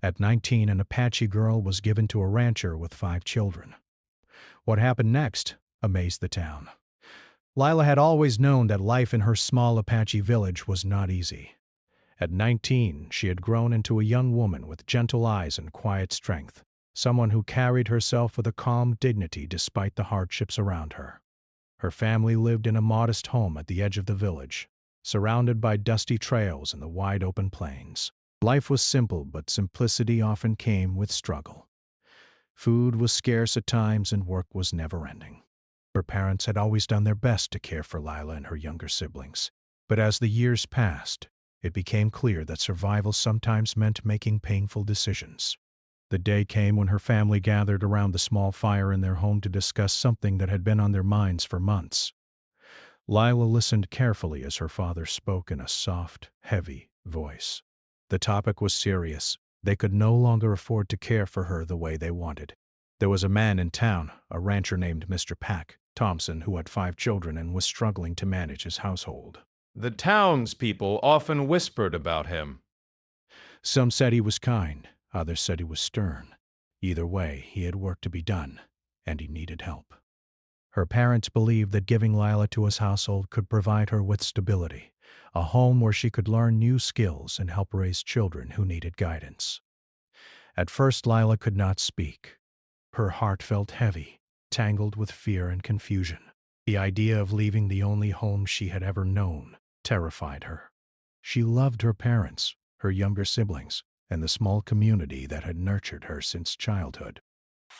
At 19, an Apache girl was given to a rancher with 5 children. What happened next amazed the town. Lila had always known that life in her small Apache village was not easy. At 19, she had grown into a young woman with gentle eyes and quiet strength, someone who carried herself with a calm dignity despite the hardships around her. Her family lived in a modest home at the edge of the village, surrounded by dusty trails and the wide open plains. Life was simple, but simplicity often came with struggle. Food was scarce at times and work was never-ending. Her parents had always done their best to care for Lila and her younger siblings, but as the years passed, it became clear that survival sometimes meant making painful decisions. The day came when her family gathered around the small fire in their home to discuss something that had been on their minds for months. Lila listened carefully as her father spoke in a soft, heavy voice. The topic was serious. They could no longer afford to care for her the way they wanted. There was a man in town, a rancher named Mr. Pack Thompson, who had 5 children and was struggling to manage his household. The townspeople often whispered about him. Some said he was kind, others said he was stern. Either way, he had work to be done, and he needed help. Her parents believed that giving Lila to his household could provide her with stability, a home where she could learn new skills and help raise children who needed guidance. At first, Lila could not speak. Her heart felt heavy, tangled with fear and confusion. The idea of leaving the only home she had ever known terrified her. She loved her parents, her younger siblings, and the small community that had nurtured her since childhood.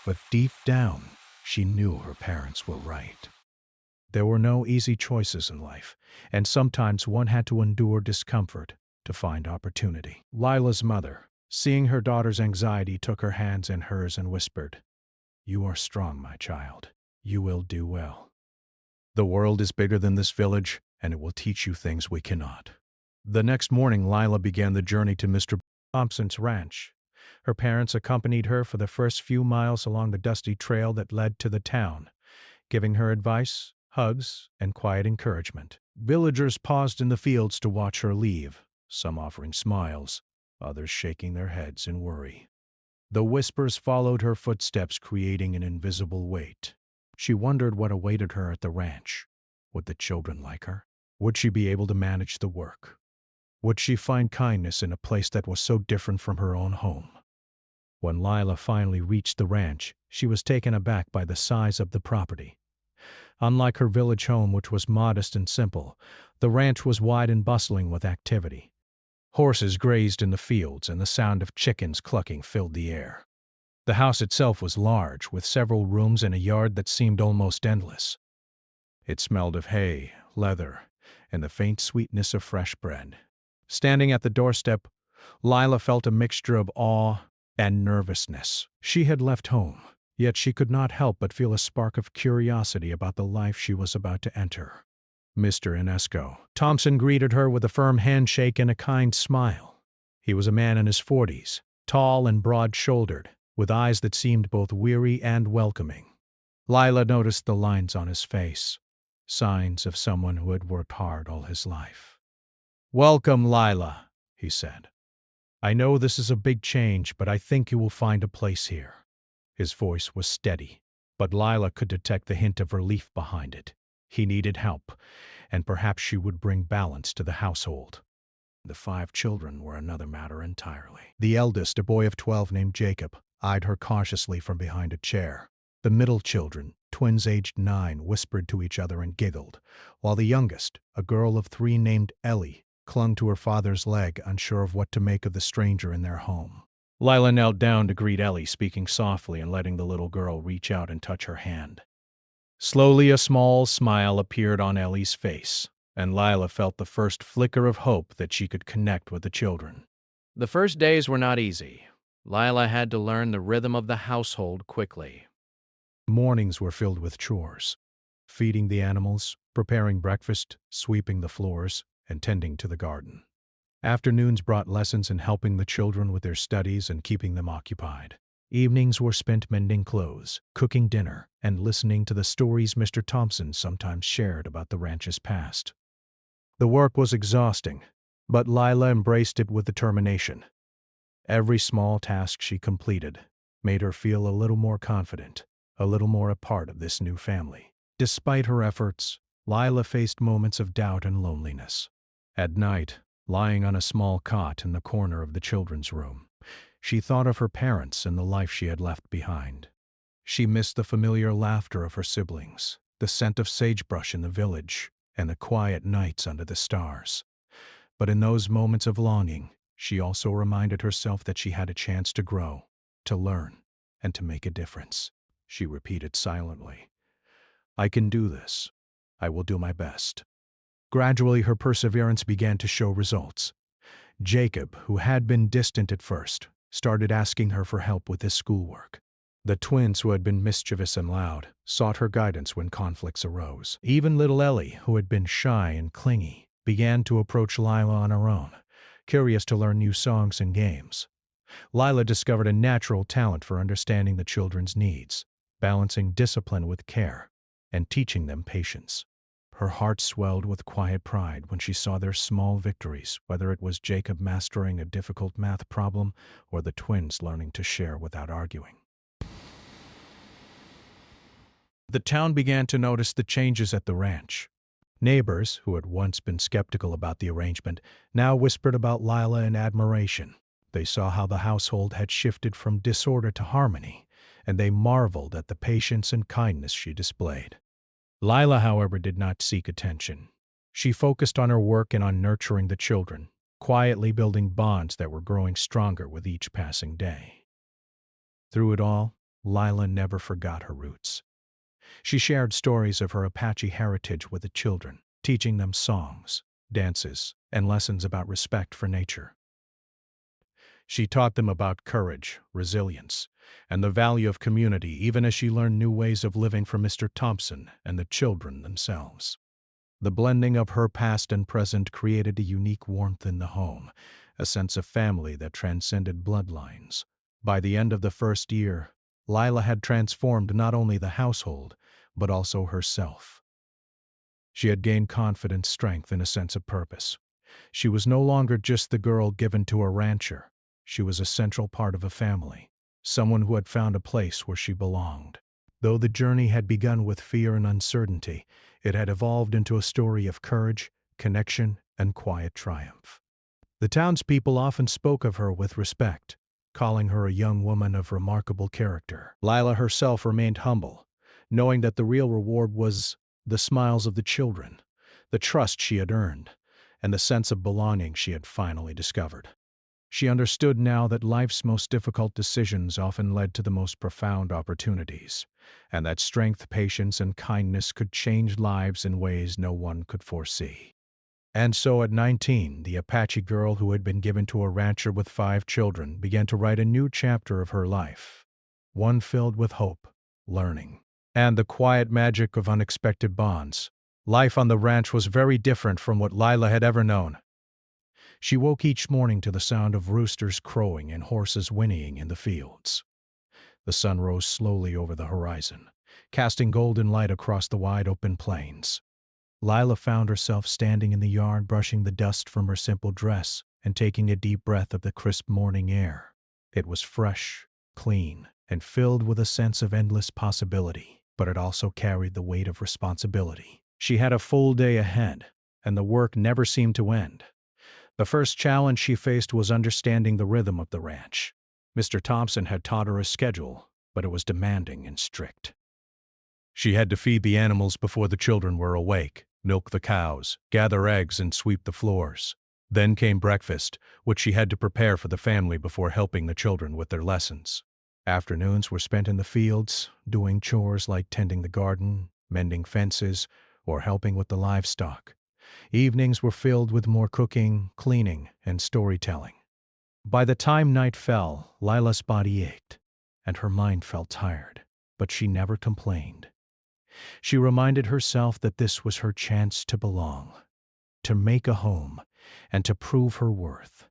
But deep down, she knew her parents were right. There were no easy choices in life, and sometimes one had to endure discomfort to find opportunity. Lila's mother, seeing her daughter's anxiety, took her hands in hers and whispered, "You are strong, my child. You will do well. The world is bigger than this village, and it will teach you things we cannot." The next morning, Lila began the journey to Mr. Thompson's ranch. Her parents accompanied her for the first few miles along the dusty trail that led to the town, giving her advice, hugs, and quiet encouragement. Villagers paused in the fields to watch her leave, some offering smiles, others shaking their heads in worry. The whispers followed her footsteps, creating an invisible weight. She wondered what awaited her at the ranch. Would the children like her? Would she be able to manage the work? Would she find kindness in a place that was so different from her own home? When Lila finally reached the ranch, she was taken aback by the size of the property. Unlike her village home, which was modest and simple, the ranch was wide and bustling with activity. Horses grazed in the fields, and the sound of chickens clucking filled the air. The house itself was large, with several rooms and a yard that seemed almost endless. It smelled of hay, leather, and the faint sweetness of fresh bread. Standing at the doorstep, Lila felt a mixture of awe and nervousness. She had left home, yet she could not help but feel a spark of curiosity about the life she was about to enter. Mr. Inesco Thompson greeted her with a firm handshake and a kind smile. He was a man in his 40s, tall and broad-shouldered, with eyes that seemed both weary and welcoming. Lila noticed the lines on his face, signs of someone who had worked hard all his life. "Welcome, Lila," he said. "I know this is a big change, but I think you will find a place here." His voice was steady, but Lila could detect the hint of relief behind it. He needed help, and perhaps she would bring balance to the household. The 5 children were another matter entirely. The eldest, a boy of 12 named Jacob, eyed her cautiously from behind a chair. The middle children, twins aged 9, whispered to each other and giggled, while the youngest, a girl of 3 named Ellie, clung to her father's leg, unsure of what to make of the stranger in their home. Lila knelt down to greet Ellie, speaking softly and letting the little girl reach out and touch her hand. Slowly, a small smile appeared on Ellie's face, and Lila felt the first flicker of hope that she could connect with the children. The first days were not easy. Lila had to learn the rhythm of the household quickly. Mornings were filled with chores: feeding the animals, preparing breakfast, sweeping the floors, and tending to the garden. Afternoons brought lessons in helping the children with their studies and keeping them occupied. Evenings were spent mending clothes, cooking dinner, and listening to the stories Mr. Thompson sometimes shared about the ranch's past. The work was exhausting, but Lila embraced it with determination. Every small task she completed made her feel a little more confident, a little more a part of this new family. Despite her efforts, Lila faced moments of doubt and loneliness. At night, lying on a small cot in the corner of the children's room, she thought of her parents and the life she had left behind. She missed the familiar laughter of her siblings, the scent of sagebrush in the village, and the quiet nights under the stars. But in those moments of longing, she also reminded herself that she had a chance to grow, to learn, and to make a difference. She repeated silently, "I can do this. I will do my best." Gradually, her perseverance began to show results. Jacob, who had been distant at first, started asking her for help with his schoolwork. The twins, who had been mischievous and loud, sought her guidance when conflicts arose. Even little Ellie, who had been shy and clingy, began to approach Lila on her own, curious to learn new songs and games. Lila discovered a natural talent for understanding the children's needs, balancing discipline with care, and teaching them patience. Her heart swelled with quiet pride when she saw their small victories, whether it was Jacob mastering a difficult math problem or the twins learning to share without arguing. The town began to notice the changes at the ranch. Neighbors, who had once been skeptical about the arrangement, now whispered about Lila in admiration. They saw how the household had shifted from disorder to harmony, and they marveled at the patience and kindness she displayed. Lila, however, did not seek attention. She focused on her work and on nurturing the children, quietly building bonds that were growing stronger with each passing day. Through it all, Lila never forgot her roots. She shared stories of her Apache heritage with the children, teaching them songs, dances, and lessons about respect for nature. She taught them about courage, resilience, and the value of community, even as she learned new ways of living from Mr. Thompson and the children themselves. The blending of her past and present created a unique warmth in the home, a sense of family that transcended bloodlines. By the end of the first year, Lila had transformed not only the household, but also herself. She had gained confidence, strength, and a sense of purpose. She was no longer just the girl given to a rancher. She was a central part of a family, someone who had found a place where she belonged. Though the journey had begun with fear and uncertainty, it had evolved into a story of courage, connection, and quiet triumph. The townspeople often spoke of her with respect, calling her a young woman of remarkable character. Lila herself remained humble, knowing that the real reward was the smiles of the children, the trust she had earned, and the sense of belonging she had finally discovered. She understood now that life's most difficult decisions often led to the most profound opportunities, and that strength, patience, and kindness could change lives in ways no one could foresee. And so at 19, the Apache girl who had been given to a rancher with 5 children began to write a new chapter of her life, one filled with hope, learning, and the quiet magic of unexpected bonds. Life on the ranch was very different from what Lila had ever known. She woke each morning to the sound of roosters crowing and horses whinnying in the fields. The sun rose slowly over the horizon, casting golden light across the wide open plains. Lila found herself standing in the yard, brushing the dust from her simple dress and taking a deep breath of the crisp morning air. It was fresh, clean, and filled with a sense of endless possibility, but it also carried the weight of responsibility. She had a full day ahead, and the work never seemed to end. The first challenge she faced was understanding the rhythm of the ranch. Mr. Thompson had taught her a schedule, but it was demanding and strict. She had to feed the animals before the children were awake, milk the cows, gather eggs, and sweep the floors. Then came breakfast, which she had to prepare for the family before helping the children with their lessons. Afternoons were spent in the fields, doing chores like tending the garden, mending fences, or helping with the livestock. Evenings were filled with more cooking, cleaning, and storytelling. By the time night fell, Lila's body ached, and her mind felt tired, but she never complained. She reminded herself that this was her chance to belong, to make a home, and to prove her worth.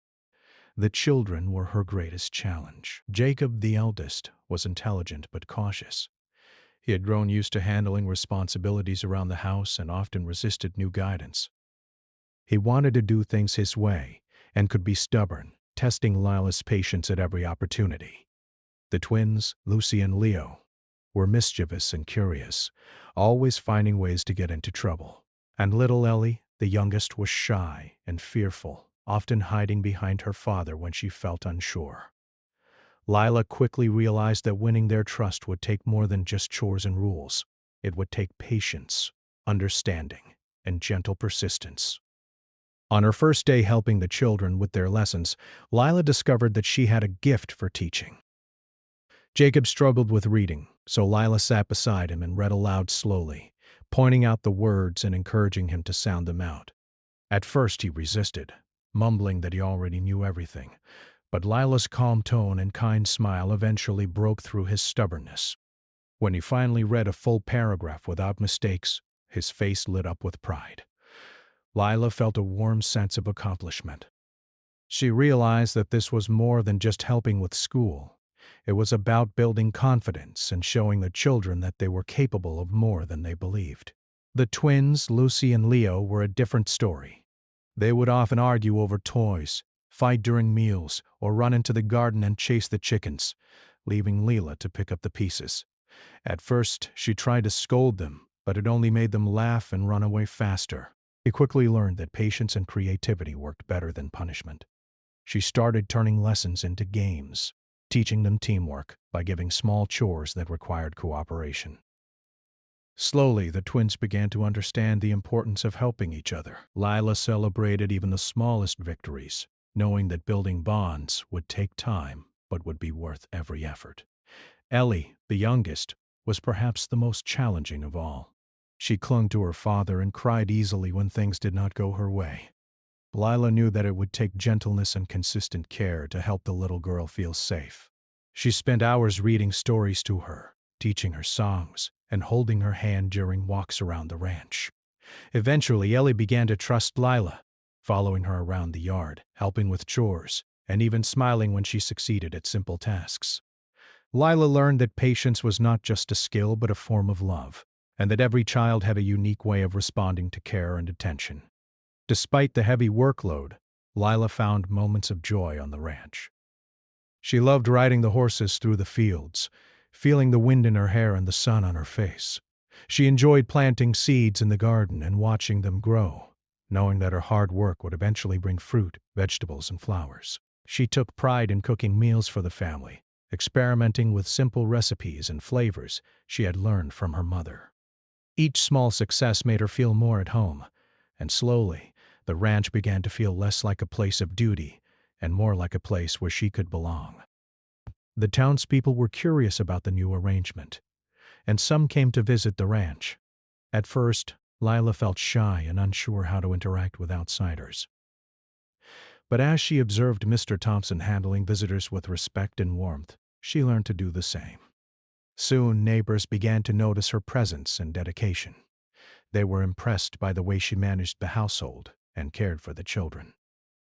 The children were her greatest challenge. Jacob, the eldest, was intelligent but cautious. He had grown used to handling responsibilities around the house and often resisted new guidance. He wanted to do things his way and could be stubborn, testing Lila's patience at every opportunity. The twins, Lucy and Leo, were mischievous and curious, always finding ways to get into trouble. And little Ellie, the youngest, was shy and fearful, often hiding behind her father when she felt unsure. Lila quickly realized that winning their trust would take more than just chores and rules. It would take patience, understanding, and gentle persistence. On her first day helping the children with their lessons, Lila discovered that she had a gift for teaching. Jacob struggled with reading, so Lila sat beside him and read aloud slowly, pointing out the words and encouraging him to sound them out. At first he resisted, mumbling that he already knew everything, but Lila's calm tone and kind smile eventually broke through his stubbornness. When he finally read a full paragraph without mistakes, his face lit up with pride. Lila felt a warm sense of accomplishment. She realized that this was more than just helping with school. It was about building confidence and showing the children that they were capable of more than they believed. The twins, Lucy and Leo, were a different story. They would often argue over toys, fight during meals, or run into the garden and chase the chickens, leaving Lila to pick up the pieces. At first, she tried to scold them, but it only made them laugh and run away faster. He quickly learned that patience and creativity worked better than punishment. She started turning lessons into games, teaching them teamwork by giving small chores that required cooperation. Slowly, the twins began to understand the importance of helping each other. Lila celebrated even the smallest victories, knowing that building bonds would take time but would be worth every effort. Ellie, the youngest, was perhaps the most challenging of all. She clung to her father and cried easily when things did not go her way. Lila knew that it would take gentleness and consistent care to help the little girl feel safe. She spent hours reading stories to her, teaching her songs, and holding her hand during walks around the ranch. Eventually, Ellie began to trust Lila, following her around the yard, helping with chores, and even smiling when she succeeded at simple tasks. Lila learned that patience was not just a skill but a form of love, and that every child had a unique way of responding to care and attention. Despite the heavy workload, Lila found moments of joy on the ranch. She loved riding the horses through the fields, feeling the wind in her hair and the sun on her face. She enjoyed planting seeds in the garden and watching them grow, knowing that her hard work would eventually bring fruit, vegetables, and flowers. She took pride in cooking meals for the family, experimenting with simple recipes and flavors she had learned from her mother. Each small success made her feel more at home, and slowly, the ranch began to feel less like a place of duty and more like a place where she could belong. The townspeople were curious about the new arrangement, and some came to visit the ranch. At first, Lila felt shy and unsure how to interact with outsiders. But as she observed Mr. Thompson handling visitors with respect and warmth, she learned to do the same. Soon, neighbors began to notice her presence and dedication. They were impressed by the way she managed the household and cared for the children.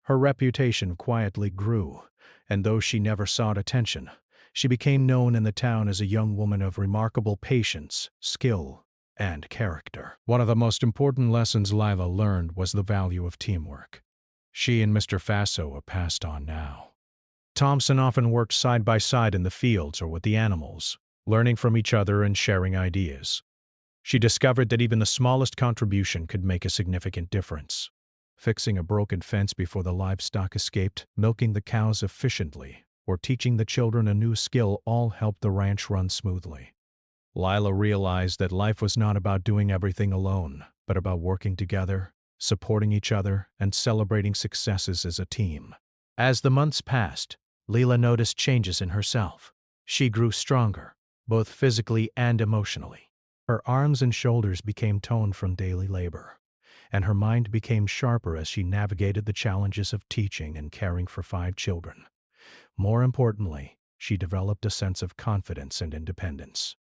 Her reputation quietly grew, and though she never sought attention, she became known in the town as a young woman of remarkable patience, skill, and character. One of the most important lessons Lila learned was the value of teamwork. She and Mr. Faso are passed on now. Thompson often worked side by side in the fields or with the animals, learning from each other and sharing ideas. She discovered that even the smallest contribution could make a significant difference. Fixing a broken fence before the livestock escaped, milking the cows efficiently, or teaching the children a new skill all helped the ranch run smoothly. Lila realized that life was not about doing everything alone, but about working together, supporting each other, and celebrating successes as a team. As the months passed, Lila noticed changes in herself. She grew stronger, both physically and emotionally. Her arms and shoulders became toned from daily labor, and her mind became sharper as she navigated the challenges of teaching and caring for 5 children. More importantly, she developed a sense of confidence and independence.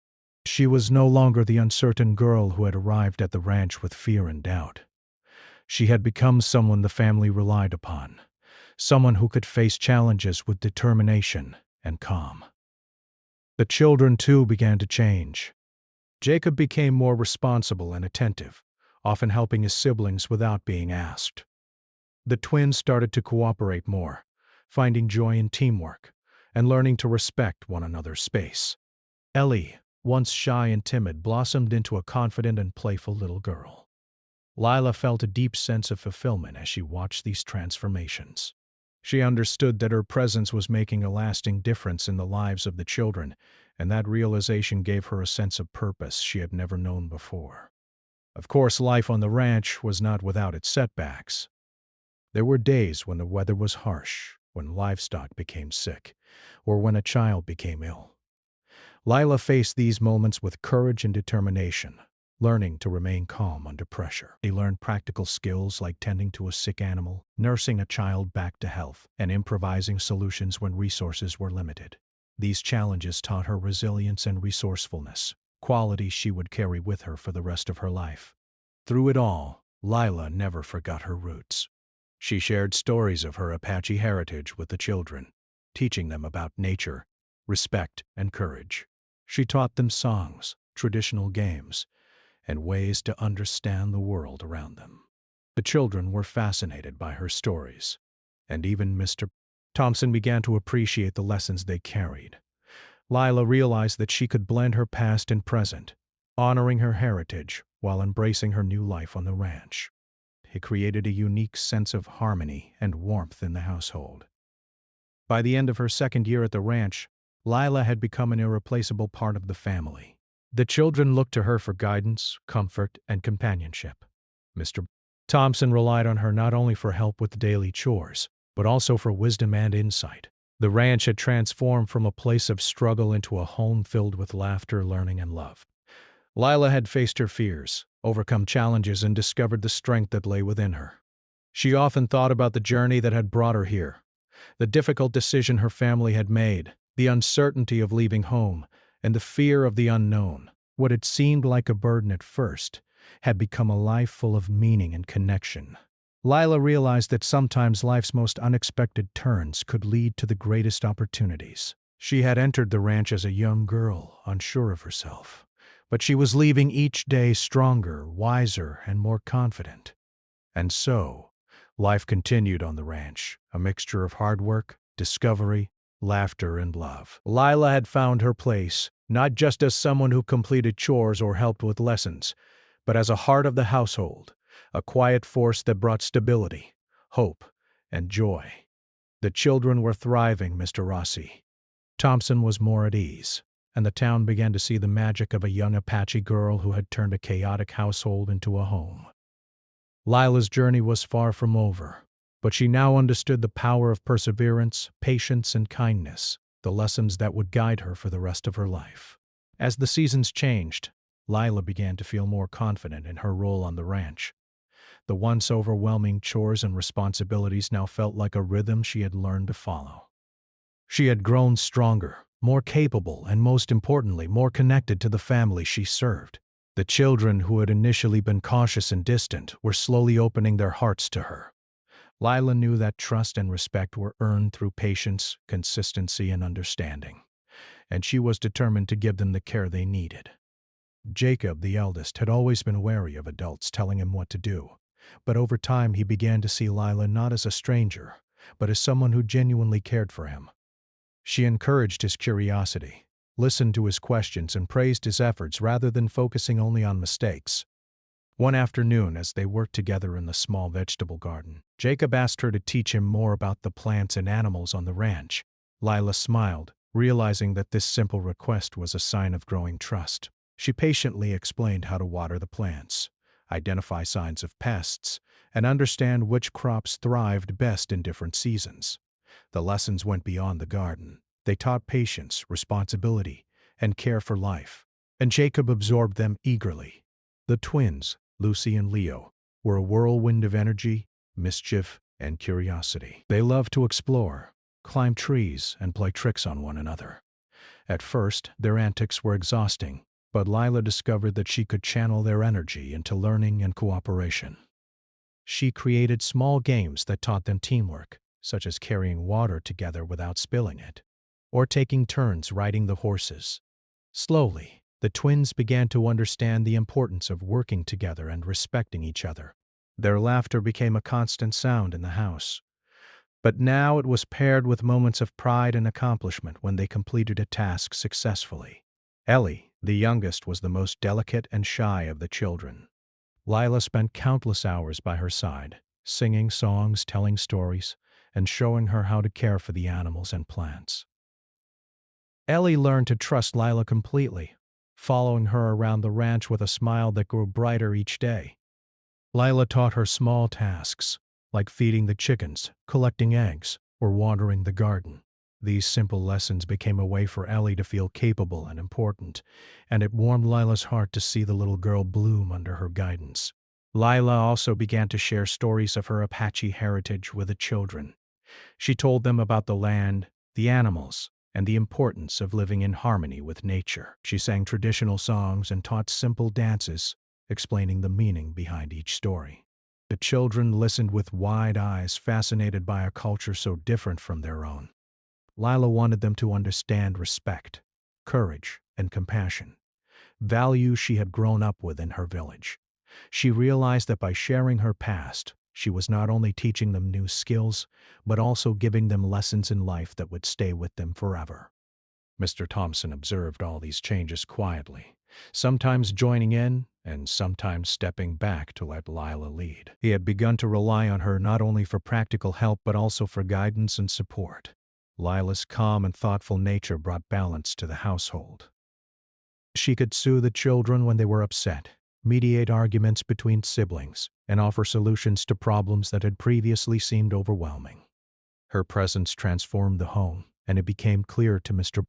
She was no longer the uncertain girl who had arrived at the ranch with fear and doubt. She had become someone the family relied upon, someone who could face challenges with determination and calm. The children, too, began to change. Jacob became more responsible and attentive, often helping his siblings without being asked. The twins started to cooperate more, finding joy in teamwork, and learning to respect one another's space. Ellie, once shy and timid, blossomed into a confident and playful little girl. Lila felt a deep sense of fulfillment as she watched these transformations. She understood that her presence was making a lasting difference in the lives of the children, and that realization gave her a sense of purpose she had never known before. Of course, life on the ranch was not without its setbacks. There were days when the weather was harsh, when livestock became sick, or when a child became ill. Lila faced these moments with courage and determination, learning to remain calm under pressure. She learned practical skills like tending to a sick animal, nursing a child back to health, and improvising solutions when resources were limited. These challenges taught her resilience and resourcefulness, qualities she would carry with her for the rest of her life. Through it all, Lila never forgot her roots. She shared stories of her Apache heritage with the children, teaching them about nature, respect, and courage. She taught them songs, traditional games, and ways to understand the world around them. The children were fascinated by her stories, and even Mr. Thompson began to appreciate the lessons they carried. Lila realized that she could blend her past and present, honoring her heritage while embracing her new life on the ranch. It created a unique sense of harmony and warmth in the household. By the end of her second year at the ranch, Lila had become an irreplaceable part of the family. The children looked to her for guidance, comfort, and companionship. Mr. Thompson relied on her not only for help with daily chores, but also for wisdom and insight. The ranch had transformed from a place of struggle into a home filled with laughter, learning, and love. Lila had faced her fears, overcome challenges, and discovered the strength that lay within her. She often thought about the journey that had brought her here, the difficult decision her family had made, the uncertainty of leaving home, and the fear of the unknown. What had seemed like a burden at first had become a life full of meaning and connection. Lila realized that sometimes life's most unexpected turns could lead to the greatest opportunities. She had entered the ranch as a young girl, unsure of herself, but she was leaving each day stronger, wiser, and more confident. And so, life continued on the ranch, a mixture of hard work, discovery, laughter, and love. Lila had found her place, not just as someone who completed chores or helped with lessons, but as a heart of the household, a quiet force that brought stability, hope, and joy. The children were thriving, Mr. Rossi. Thompson was more at ease, and the town began to see the magic of a young Apache girl who had turned a chaotic household into a home. Lila's journey was far from over, but she now understood the power of perseverance, patience, and kindness, the lessons that would guide her for the rest of her life. As the seasons changed, Lila began to feel more confident in her role on the ranch. The once overwhelming chores and responsibilities now felt like a rhythm she had learned to follow. She had grown stronger, more capable, and most importantly, more connected to the family she served. The children, who had initially been cautious and distant, were slowly opening their hearts to her. Lila knew that trust and respect were earned through patience, consistency, and understanding, and she was determined to give them the care they needed. Jacob, the eldest, had always been wary of adults telling him what to do, but over time he began to see Lila not as a stranger, but as someone who genuinely cared for him. She encouraged his curiosity, listened to his questions, and praised his efforts rather than focusing only on mistakes. One afternoon, as they worked together in the small vegetable garden, Jacob asked her to teach him more about the plants and animals on the ranch. Lila smiled, realizing that this simple request was a sign of growing trust. She patiently explained how to water the plants, identify signs of pests, and understand which crops thrived best in different seasons. The lessons went beyond the garden. They taught patience, responsibility, and care for life, and Jacob absorbed them eagerly. The twins, Lucy and Leo, were a whirlwind of energy, mischief, and curiosity. They loved to explore, climb trees, and play tricks on one another. At first, their antics were exhausting, but Lila discovered that she could channel their energy into learning and cooperation. She created small games that taught them teamwork, such as carrying water together without spilling it, or taking turns riding the horses. Slowly, the twins began to understand the importance of working together and respecting each other. Their laughter became a constant sound in the house. But now it was paired with moments of pride and accomplishment when they completed a task successfully. Ellie, the youngest, was the most delicate and shy of the children. Lila spent countless hours by her side, singing songs, telling stories, and showing her how to care for the animals and plants. Ellie learned to trust Lila completely, following her around the ranch with a smile that grew brighter each day. Lila taught her small tasks, like feeding the chickens, collecting eggs, or watering the garden. These simple lessons became a way for Ellie to feel capable and important, and it warmed Lila's heart to see the little girl bloom under her guidance. Lila also began to share stories of her Apache heritage with the children. She told them about the land, the animals, and the importance of living in harmony with nature. She sang traditional songs and taught simple dances, explaining the meaning behind each story. The children listened with wide eyes, fascinated by a culture so different from their own. Lila wanted them to understand respect, courage, and compassion, values she had grown up with in her village. She realized that by sharing her past, she was not only teaching them new skills, but also giving them lessons in life that would stay with them forever. Mr. Thompson observed all these changes quietly, sometimes joining in and sometimes stepping back to let Lila lead. He had begun to rely on her not only for practical help but also for guidance and support. Lila's calm and thoughtful nature brought balance to the household. She could soothe the children when they were upset, mediate arguments between siblings, and offer solutions to problems that had previously seemed overwhelming. Her presence transformed the home, and it became clear to Mr.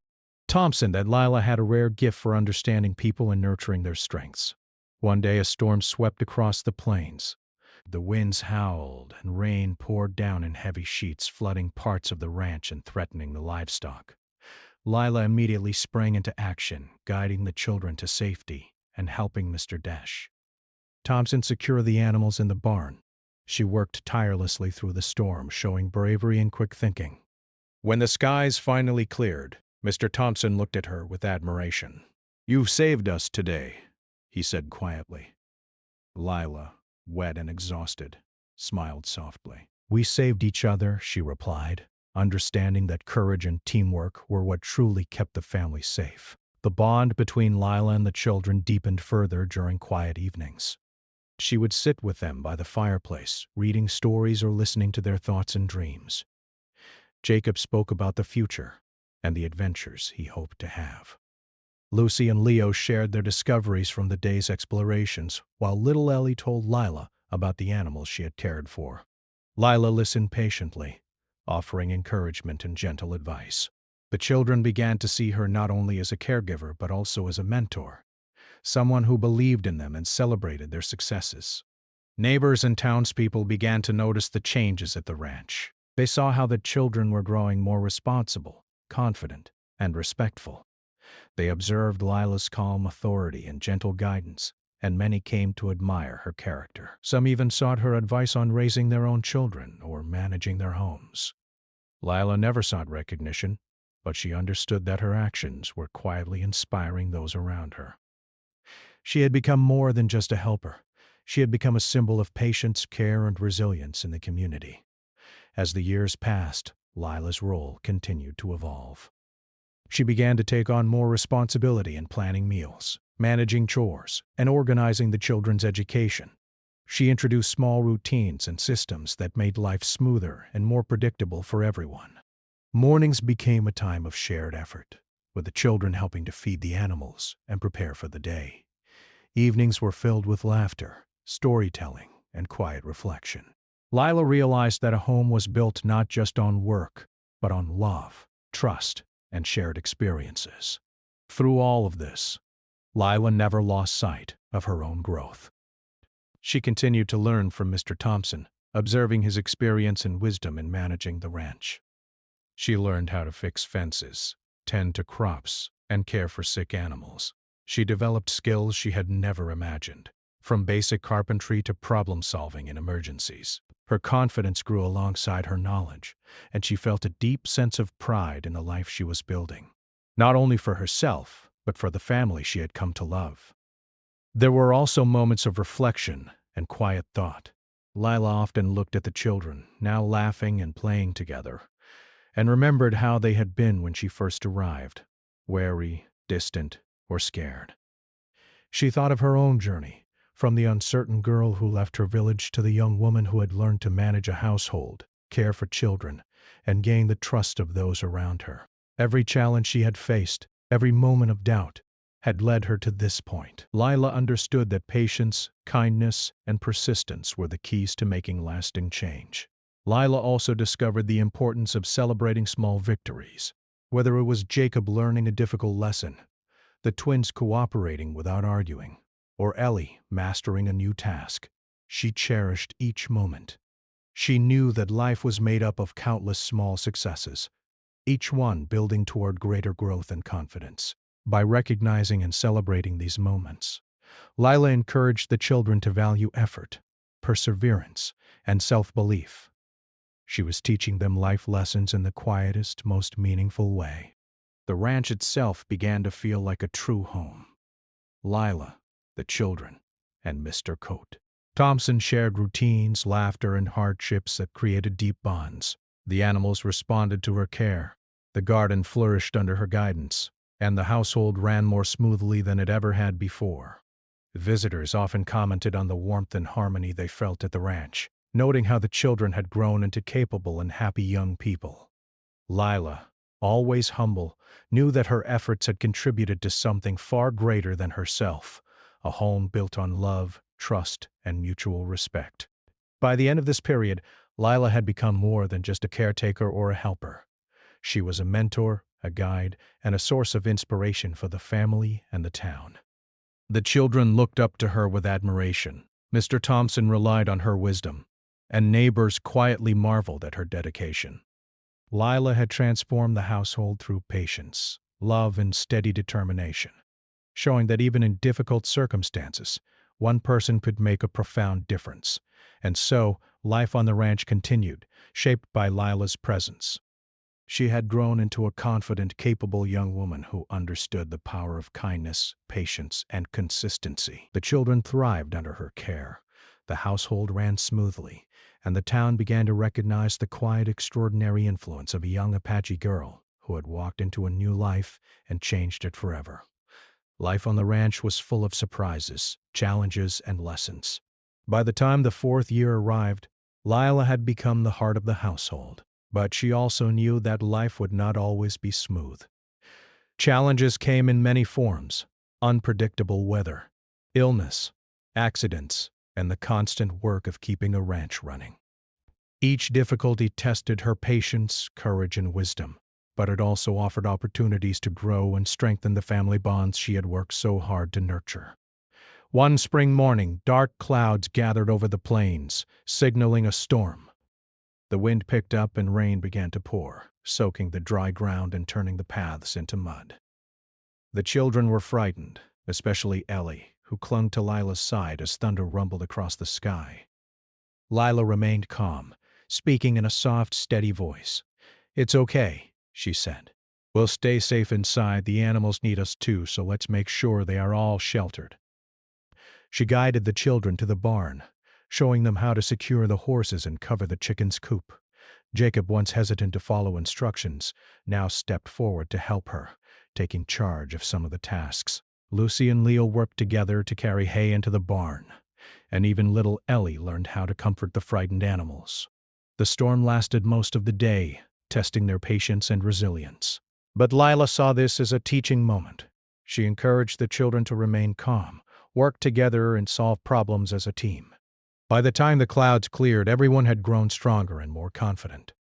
Thompson that Lila had a rare gift for understanding people and nurturing their strengths. One day a storm swept across the plains. The winds howled and rain poured down in heavy sheets, flooding parts of the ranch and threatening the livestock. Lila immediately sprang into action, guiding the children to safety and helping Mr. Thompson secure the animals in the barn. She worked tirelessly through the storm, showing bravery and quick thinking. When the skies finally cleared, Mr. Thompson looked at her with admiration. "You've saved us today," he said quietly. Lila, wet and exhausted, smiled softly. "We saved each other," she replied, understanding that courage and teamwork were what truly kept the family safe. The bond between Lila and the children deepened further during quiet evenings. She would sit with them by the fireplace, reading stories or listening to their thoughts and dreams. Jacob spoke about the future and the adventures he hoped to have. Lucy and Leo shared their discoveries from the day's explorations, while little Ellie told Lila about the animals she had cared for. Lila listened patiently, offering encouragement and gentle advice. The children began to see her not only as a caregiver but also as a mentor, someone who believed in them and celebrated their successes. Neighbors and townspeople began to notice the changes at the ranch. They saw how the children were growing more responsible, confident, and respectful. They observed Lila's calm authority and gentle guidance, and many came to admire her character. Some even sought her advice on raising their own children or managing their homes. Lila never sought recognition, but she understood that her actions were quietly inspiring those around her. She had become more than just a helper. She had become a symbol of patience, care, and resilience in the community. As the years passed, Lila's role continued to evolve. She began to take on more responsibility in planning meals, managing chores, and organizing the children's education. She introduced small routines and systems that made life smoother and more predictable for everyone. Mornings became a time of shared effort, with the children helping to feed the animals and prepare for the day. Evenings were filled with laughter, storytelling, and quiet reflection. Lila realized that a home was built not just on work, but on love, trust, and shared experiences. Through all of this, Lila never lost sight of her own growth. She continued to learn from Mr. Thompson, observing his experience and wisdom in managing the ranch. She learned how to fix fences, tend to crops, and care for sick animals. She developed skills she had never imagined, from basic carpentry to problem-solving in emergencies. Her confidence grew alongside her knowledge, and she felt a deep sense of pride in the life she was building, not only for herself, but for the family she had come to love. There were also moments of reflection and quiet thought. Lila often looked at the children, now laughing and playing together, and remembered how they had been when she first arrived, wary, distant, or scared. She thought of her own journey, from the uncertain girl who left her village to the young woman who had learned to manage a household, care for children, and gain the trust of those around her. Every challenge she had faced, every moment of doubt, had led her to this point. Lila understood that patience, kindness, and persistence were the keys to making lasting change. Lila also discovered the importance of celebrating small victories, whether it was Jacob learning a difficult lesson, the twins cooperating without arguing, or Ellie mastering a new task. She cherished each moment. She knew that life was made up of countless small successes, each one building toward greater growth and confidence. By recognizing and celebrating these moments, Lila encouraged the children to value effort, perseverance, and self-belief. She was teaching them life lessons in the quietest, most meaningful way. The ranch itself began to feel like a true home. Lila, the children, and Mr. Coat Thompson shared routines, laughter, and hardships that created deep bonds. The animals responded to her care, the garden flourished under her guidance, and the household ran more smoothly than it ever had before. Visitors often commented on the warmth and harmony they felt at the ranch, noting how the children had grown into capable and happy young people. Lila, always humble, knew that her efforts had contributed to something far greater than herself, a home built on love, trust, and mutual respect. By the end of this period, Lila had become more than just a caretaker or a helper. She was a mentor, a guide, and a source of inspiration for the family and the town. The children looked up to her with admiration. Mr. Thompson relied on her wisdom, and neighbors quietly marveled at her dedication. Lila had transformed the household through patience, love, and steady determination, showing that even in difficult circumstances, one person could make a profound difference. And so, life on the ranch continued, shaped by Lila's presence. She had grown into a confident, capable young woman who understood the power of kindness, patience, and consistency. The children thrived under her care. The household ran smoothly, and the town began to recognize the quiet, extraordinary influence of a young Apache girl who had walked into a new life and changed it forever. Life on the ranch was full of surprises, challenges, and lessons. By the time the 4th year arrived, Lila had become the heart of the household. But she also knew that life would not always be smooth. Challenges came in many forms: unpredictable weather, illness, accidents, and the constant work of keeping a ranch running. Each difficulty tested her patience, courage, and wisdom, but it also offered opportunities to grow and strengthen the family bonds she had worked so hard to nurture. One spring morning, dark clouds gathered over the plains, signaling a storm. The wind picked up and rain began to pour, soaking the dry ground and turning the paths into mud. The children were frightened, especially Ellie, who clung to Lila's side as thunder rumbled across the sky. Lila remained calm, speaking in a soft, steady voice. "It's okay," she said. "We'll stay safe inside. The animals need us too, so let's make sure they are all sheltered." She guided the children to the barn, showing them how to secure the horses and cover the chickens' coop. Jacob, once hesitant to follow instructions, now stepped forward to help her, taking charge of some of the tasks. Lucy and Leo worked together to carry hay into the barn, and even little Ellie learned how to comfort the frightened animals. The storm lasted most of the day, testing their patience and resilience. But Lila saw this as a teaching moment. She encouraged the children to remain calm, work together, and solve problems as a team. By the time the clouds cleared, everyone had grown stronger and more confident.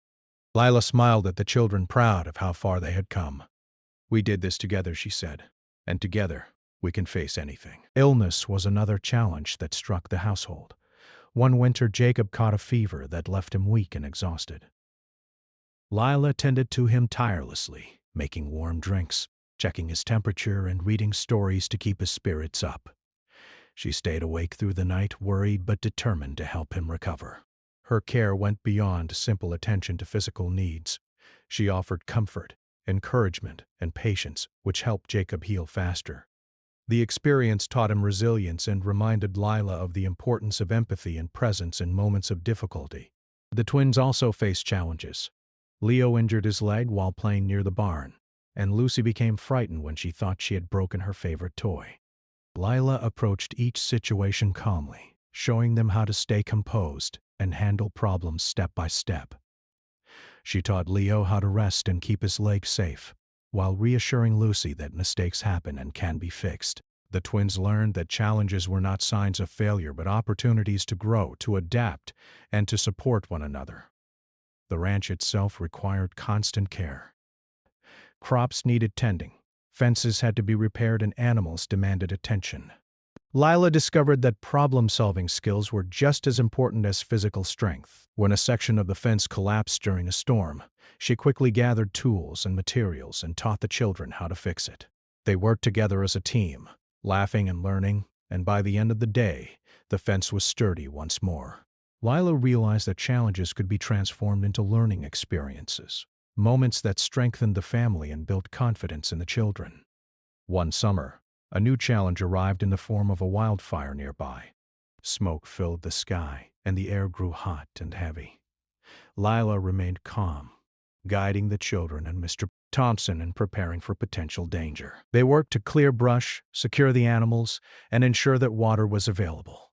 Lila smiled at the children, proud of how far they had come. "We did this together," she said, "and together we can face anything." Illness was another challenge that struck the household. One winter, Jacob caught a fever that left him weak and exhausted. Lila tended to him tirelessly, making warm drinks, checking his temperature, and reading stories to keep his spirits up. She stayed awake through the night, worried but determined to help him recover. Her care went beyond simple attention to physical needs. She offered comfort, encouragement, and patience, which helped Jacob heal faster. The experience taught him resilience and reminded Lila of the importance of empathy and presence in moments of difficulty. The twins also faced challenges. Leo injured his leg while playing near the barn, and Lucy became frightened when she thought she had broken her favorite toy. Lila approached each situation calmly, showing them how to stay composed and handle problems step by step. She taught Leo how to rest and keep his leg safe, while reassuring Lucy that mistakes happen and can be fixed. The twins learned that challenges were not signs of failure but opportunities to grow, to adapt, and to support one another. The ranch itself required constant care. Crops needed tending, fences had to be repaired, and animals demanded attention. Lila discovered that problem-solving skills were just as important as physical strength. When a section of the fence collapsed during a storm, she quickly gathered tools and materials and taught the children how to fix it. They worked together as a team, laughing and learning, and by the end of the day, the fence was sturdy once more. Lila realized that challenges could be transformed into learning experiences, moments that strengthened the family and built confidence in the children. One summer, a new challenge arrived in the form of a wildfire nearby. Smoke filled the sky, and the air grew hot and heavy. Lila remained calm, guiding the children and Mr. Thompson in preparing for potential danger. They worked to clear brush, secure the animals, and ensure that water was available.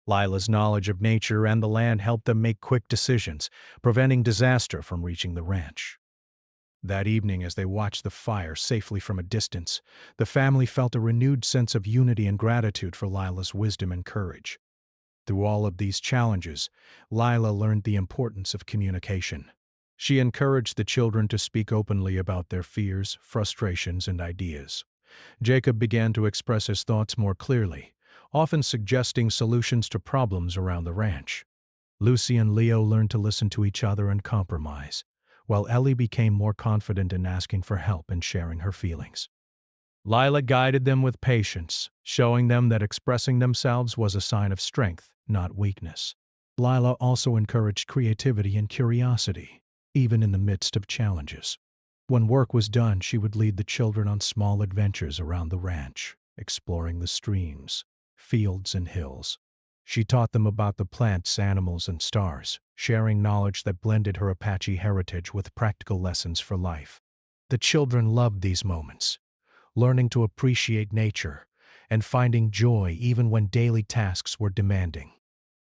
Lila's knowledge of nature and the land helped them make quick decisions, preventing disaster from reaching the ranch. That evening, as they watched the fire safely from a distance, the family felt a renewed sense of unity and gratitude for Lila's wisdom and courage. Through all of these challenges, Lila learned the importance of communication. She encouraged the children to speak openly about their fears, frustrations, and ideas. Jacob began to express his thoughts more clearly, often suggesting solutions to problems around the ranch. Lucy and Leo learned to listen to each other and compromise, while Ellie became more confident in asking for help and sharing her feelings. Lila guided them with patience, showing them that expressing themselves was a sign of strength, not weakness. Lila also encouraged creativity and curiosity, even in the midst of challenges. When work was done, she would lead the children on small adventures around the ranch, exploring the streams, fields, and hills. She taught them about the plants, animals, and stars, sharing knowledge that blended her Apache heritage with practical lessons for life. The children loved these moments, learning to appreciate nature and finding joy even when daily tasks were demanding.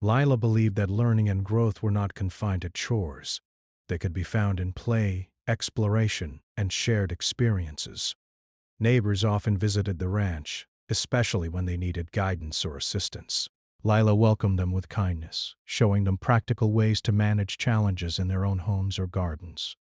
Lila believed that learning and growth were not confined to chores. They could be found in play, exploration, and shared experiences. Neighbors often visited the ranch, especially when they needed guidance or assistance. Lila welcomed them with kindness, showing them practical ways to manage challenges in their own homes or gardens.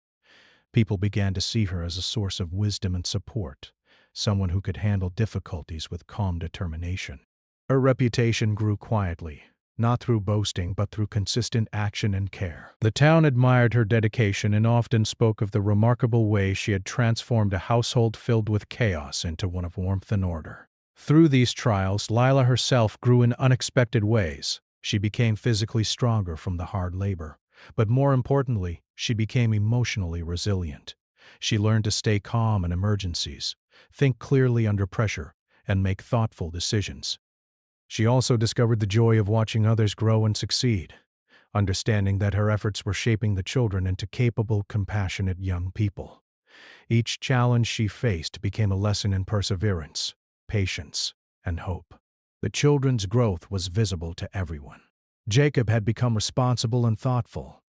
People began to see her as a source of wisdom and support, someone who could handle difficulties with calm determination. Her reputation grew quietly, not through boasting but through consistent action and care. The town admired her dedication and often spoke of the remarkable way she had transformed a household filled with chaos into one of warmth and order. Through these trials, Lila herself grew in unexpected ways. She became physically stronger from the hard labor, but more importantly, she became emotionally resilient. She learned to stay calm in emergencies, think clearly under pressure, and make thoughtful decisions. She also discovered the joy of watching others grow and succeed, understanding that her efforts were shaping the children into capable, compassionate young people. Each challenge she faced became a lesson in perseverance, patience, and hope. The children's growth was visible to everyone. Jacob had become responsible and thoughtful,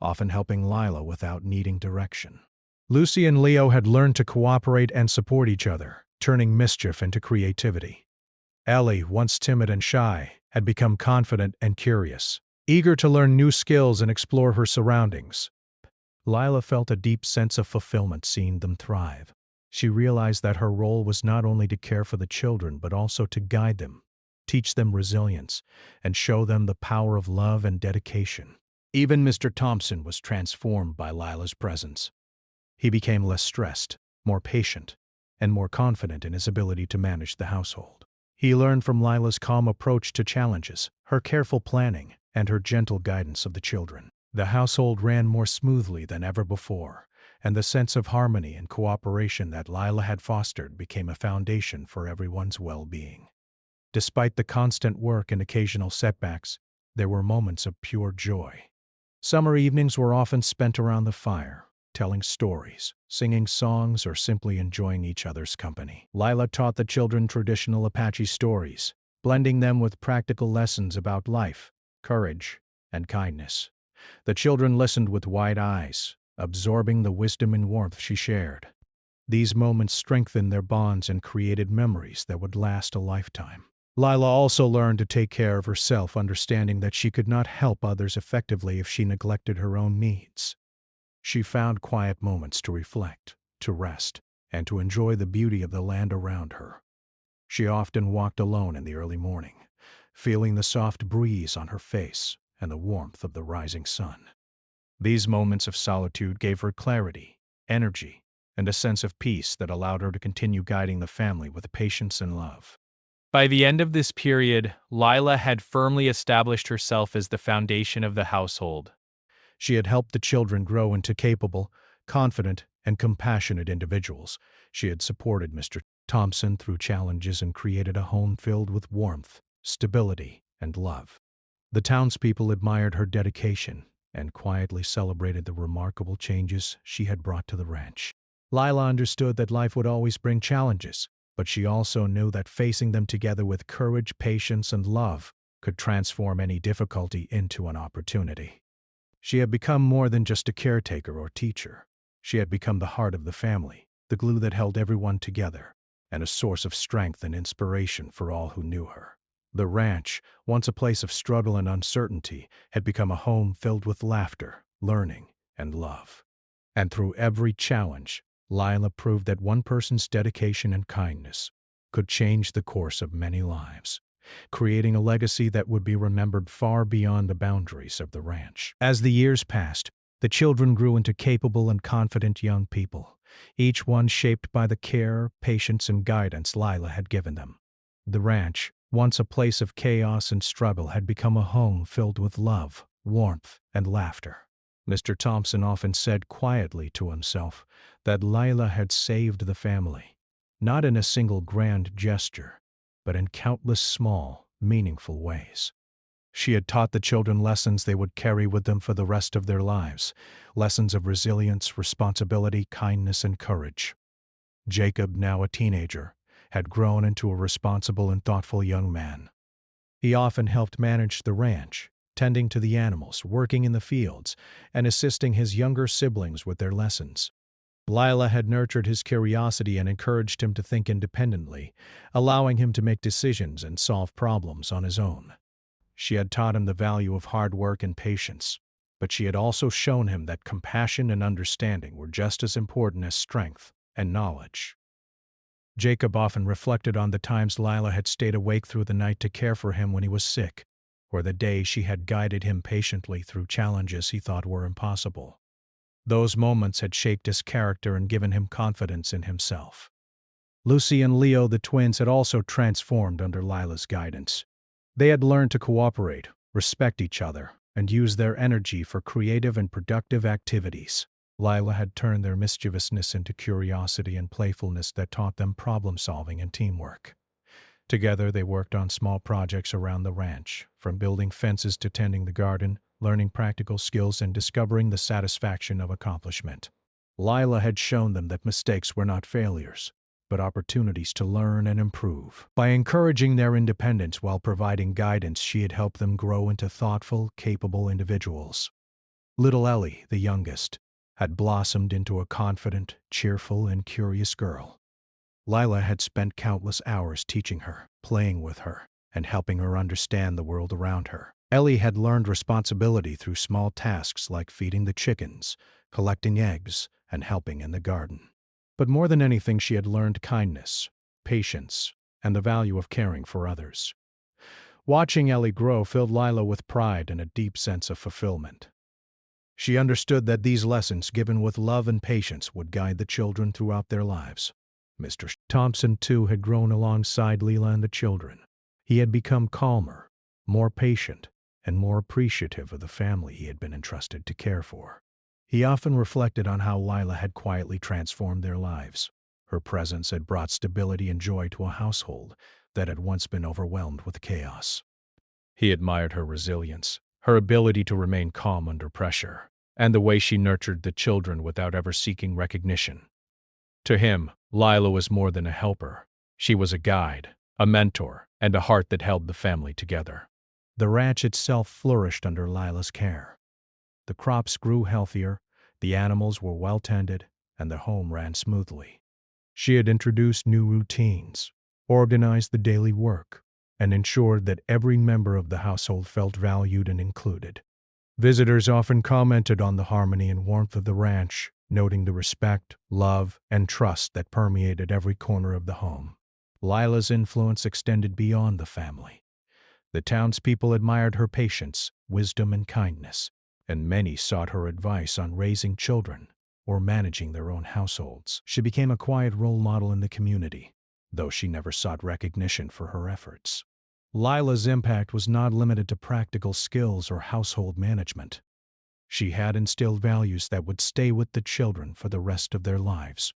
often helping Lila without needing direction. Lucy and Leo had learned to cooperate and support each other, turning mischief into creativity. Ellie, once timid and shy, had become confident and curious, eager to learn new skills and explore her surroundings. Lila felt a deep sense of fulfillment seeing them thrive. She realized that her role was not only to care for the children but also to guide them, teach them resilience, and show them the power of love and dedication. Even Mr. Thompson was transformed by Lila's presence. He became less stressed, more patient, and more confident in his ability to manage the household. He learned from Lila's calm approach to challenges, her careful planning, and her gentle guidance of the children. The household ran more smoothly than ever before, and the sense of harmony and cooperation that Lila had fostered became a foundation for everyone's well-being. Despite the constant work and occasional setbacks, there were moments of pure joy. Summer evenings were often spent around the fire, telling stories, singing songs, or simply enjoying each other's company. Lila taught the children traditional Apache stories, blending them with practical lessons about life, courage, and kindness. The children listened with wide eyes, absorbing the wisdom and warmth she shared. These moments strengthened their bonds and created memories that would last a lifetime. Lila also learned to take care of herself, understanding that she could not help others effectively if she neglected her own needs. She found quiet moments to reflect, to rest, and to enjoy the beauty of the land around her. She often walked alone in the early morning, feeling the soft breeze on her face and the warmth of the rising sun. These moments of solitude gave her clarity, energy, and a sense of peace that allowed her to continue guiding the family with patience and love. By the end of this period, Lila had firmly established herself as the foundation of the household. She had helped the children grow into capable, confident, and compassionate individuals. She had supported Mr. Thompson through challenges and created a home filled with warmth, stability, and love. The townspeople admired her dedication and quietly celebrated the remarkable changes she had brought to the ranch. Lila understood that life would always bring challenges, but she also knew that facing them together with courage, patience, and love could transform any difficulty into an opportunity. She had become more than just a caretaker or teacher. She had become the heart of the family, the glue that held everyone together, and a source of strength and inspiration for all who knew her. The ranch, once a place of struggle and uncertainty, had become a home filled with laughter, learning, and love. And through every challenge, Lila proved that one person's dedication and kindness could change the course of many lives, creating a legacy that would be remembered far beyond the boundaries of the ranch. As the years passed, the children grew into capable and confident young people, each one shaped by the care, patience, and guidance Lila had given them. The ranch, once a place of chaos and struggle, had become a home filled with love, warmth, and laughter. Mr. Thompson often said quietly to himself that Lila had saved the family, not in a single grand gesture, but in countless small, meaningful ways. She had taught the children lessons they would carry with them for the rest of their lives, lessons of resilience, responsibility, kindness, and courage. Jacob, now a teenager, had grown into a responsible and thoughtful young man. He often helped manage the ranch, tending to the animals, working in the fields, and assisting his younger siblings with their lessons. Lila had nurtured his curiosity and encouraged him to think independently, allowing him to make decisions and solve problems on his own. She had taught him the value of hard work and patience, but she had also shown him that compassion and understanding were just as important as strength and knowledge. Jacob often reflected on the times Lila had stayed awake through the night to care for him when he was sick, or the day she had guided him patiently through challenges he thought were impossible. Those moments had shaped his character and given him confidence in himself. Lucy and Leo, the twins, had also transformed under Lila's guidance. They had learned to cooperate, respect each other, and use their energy for creative and productive activities. Lila had turned their mischievousness into curiosity and playfulness that taught them problem-solving and teamwork. Together, they worked on small projects around the ranch, from building fences to tending the garden, learning practical skills and discovering the satisfaction of accomplishment. Lila had shown them that mistakes were not failures, but opportunities to learn and improve. By encouraging their independence while providing guidance, she had helped them grow into thoughtful, capable individuals. Little Ellie, the youngest, had blossomed into a confident, cheerful, and curious girl. Lila had spent countless hours teaching her, playing with her, and helping her understand the world around her. Ellie had learned responsibility through small tasks like feeding the chickens, collecting eggs, and helping in the garden. But more than anything, she had learned kindness, patience, and the value of caring for others. Watching Ellie grow filled Lila with pride and a deep sense of fulfillment. She understood that these lessons, given with love and patience, would guide the children throughout their lives. Mr. Thompson, too, had grown alongside Lila and the children. He had become calmer, more patient, and more appreciative of the family he had been entrusted to care for. He often reflected on how Lila had quietly transformed their lives. Her presence had brought stability and joy to a household that had once been overwhelmed with chaos. He admired her resilience, her ability to remain calm under pressure, and the way she nurtured the children without ever seeking recognition. To him, Lila was more than a helper. She was a guide, a mentor, and a heart that held the family together. The ranch itself flourished under Lila's care. The crops grew healthier, the animals were well tended, and the home ran smoothly. She had introduced new routines, organized the daily work, and ensured that every member of the household felt valued and included. Visitors often commented on the harmony and warmth of the ranch, noting the respect, love, and trust that permeated every corner of the home. Lila's influence extended beyond the family. The townspeople admired her patience, wisdom, and kindness, and many sought her advice on raising children or managing their own households. She became a quiet role model in the community, though she never sought recognition for her efforts. Lila's impact was not limited to practical skills or household management. She had instilled values that would stay with the children for the rest of their lives.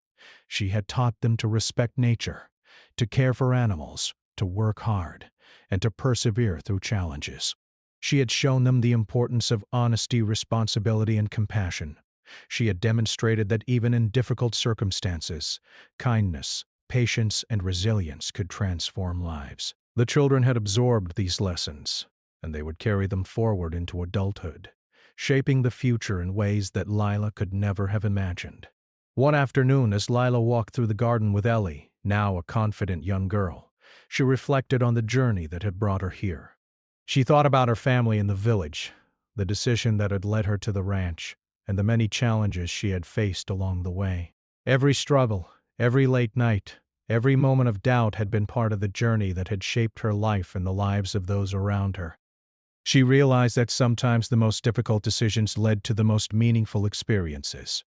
She had taught them to respect nature, to care for animals, to work hard, and to persevere through challenges. She had shown them the importance of honesty, responsibility, and compassion. She had demonstrated that even in difficult circumstances, kindness, patience, and resilience could transform lives. The children had absorbed these lessons, and they would carry them forward into adulthood, shaping the future in ways that Lila could never have imagined. One afternoon, as Lila walked through the garden with Ellie, now a confident young girl, she reflected on the journey that had brought her here. She thought about her family in the village, the decision that had led her to the ranch, and the many challenges she had faced along the way. Every struggle, every late night, every moment of doubt had been part of the journey that had shaped her life and the lives of those around her. She realized that sometimes the most difficult decisions led to the most meaningful experiences,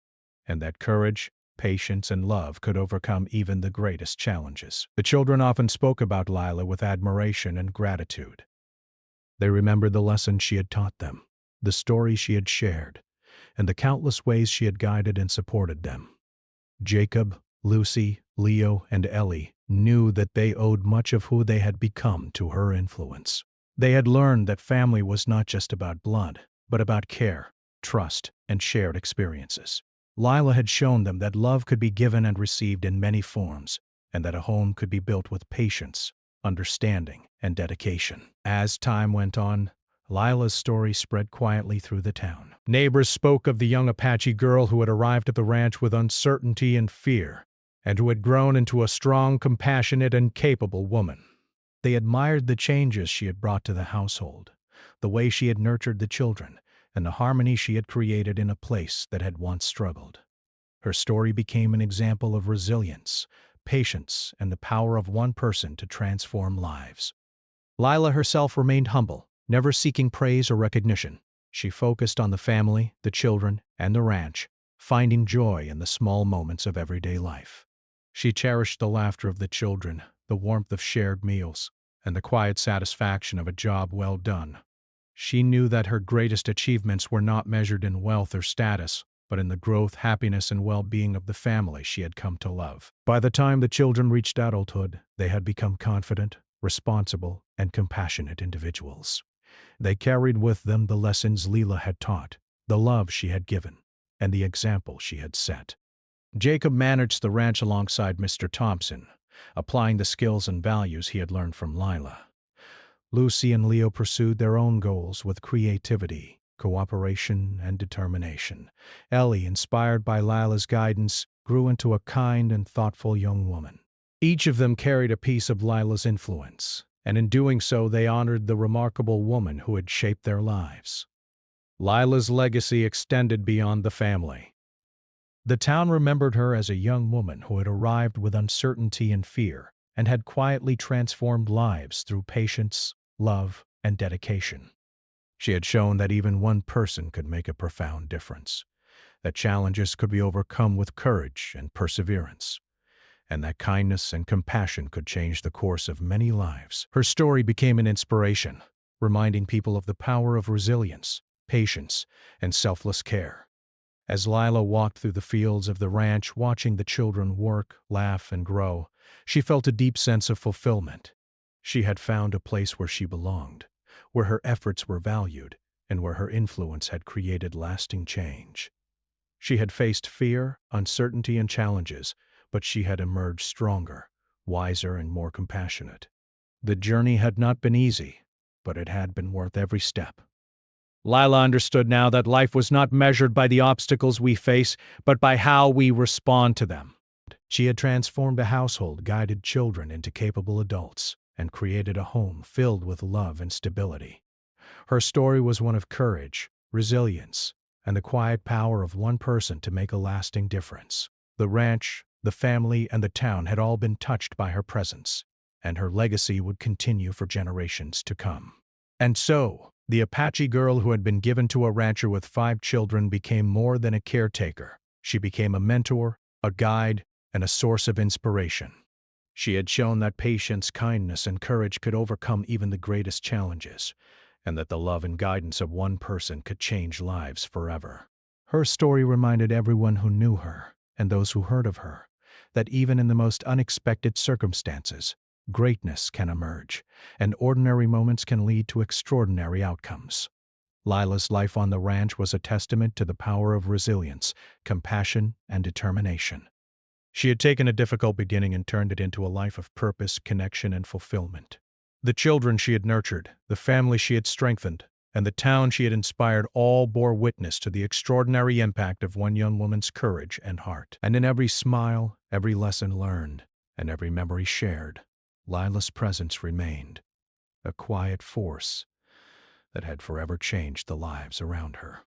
and that courage, patience, and love could overcome even the greatest challenges. The children often spoke about Lila with admiration and gratitude. They remembered the lessons she had taught them, the stories she had shared, and the countless ways she had guided and supported them. Jacob, Lucy, Leo, and Ellie knew that they owed much of who they had become to her influence. They had learned that family was not just about blood, but about care, trust, and shared experiences. Lila had shown them that love could be given and received in many forms, and that a home could be built with patience, understanding, and dedication. As time went on, Lila's story spread quietly through the town. Neighbors spoke of the young Apache girl who had arrived at the ranch with uncertainty and fear, and who had grown into a strong, compassionate, and capable woman. They admired the changes she had brought to the household, the way she had nurtured the children, and the harmony she had created in a place that had once struggled. Her story became an example of resilience, patience, and the power of one person to transform lives. Lila herself remained humble, never seeking praise or recognition. She focused on the family, the children, and the ranch, finding joy in the small moments of everyday life. She cherished the laughter of the children, the warmth of shared meals, and the quiet satisfaction of a job well done. She knew that her greatest achievements were not measured in wealth or status, but in the growth, happiness, and well-being of the family she had come to love. By the time the children reached adulthood, they had become confident, responsible, and compassionate individuals. They carried with them the lessons Lila had taught, the love she had given, and the example she had set. Jacob managed the ranch alongside Mr. Thompson, applying the skills and values he had learned from Lila. Lucy and Leo pursued their own goals with creativity, cooperation, and determination. Ellie, inspired by Lila's guidance, grew into a kind and thoughtful young woman. Each of them carried a piece of Lila's influence, and in doing so they honored the remarkable woman who had shaped their lives. Lila's legacy extended beyond the family. The town remembered her as a young woman who had arrived with uncertainty and fear, and had quietly transformed lives through patience, love, and dedication. She had shown that even one person could make a profound difference, that challenges could be overcome with courage and perseverance, and that kindness and compassion could change the course of many lives. Her story became an inspiration, reminding people of the power of resilience, patience, and selfless care. As Lila walked through the fields of the ranch, watching the children work, laugh, and grow, she felt a deep sense of fulfillment. She had found a place where she belonged, where her efforts were valued, and where her influence had created lasting change. She had faced fear, uncertainty, and challenges, but she had emerged stronger, wiser, and more compassionate. The journey had not been easy, but it had been worth every step. Lila understood now that life was not measured by the obstacles we face, but by how we respond to them. She had transformed a household, guided children into capable adults, and created a home filled with love and stability. Her story was one of courage, resilience, and the quiet power of one person to make a lasting difference. The ranch, the family, and the town had all been touched by her presence, and her legacy would continue for generations to come. And so, the Apache girl who had been given to a rancher with 5 children became more than a caretaker. She became a mentor, a guide, and a source of inspiration. She had shown that patience, kindness, and courage could overcome even the greatest challenges, and that the love and guidance of one person could change lives forever. Her story reminded everyone who knew her, and those who heard of her, that even in the most unexpected circumstances, greatness can emerge, and ordinary moments can lead to extraordinary outcomes. Lila's life on the ranch was a testament to the power of resilience, compassion, and determination. She had taken a difficult beginning and turned it into a life of purpose, connection, and fulfillment. The children she had nurtured, the family she had strengthened, and the town she had inspired all bore witness to the extraordinary impact of one young woman's courage and heart. And in every smile, every lesson learned, and every memory shared, Lila's presence remained, a quiet force that had forever changed the lives around her.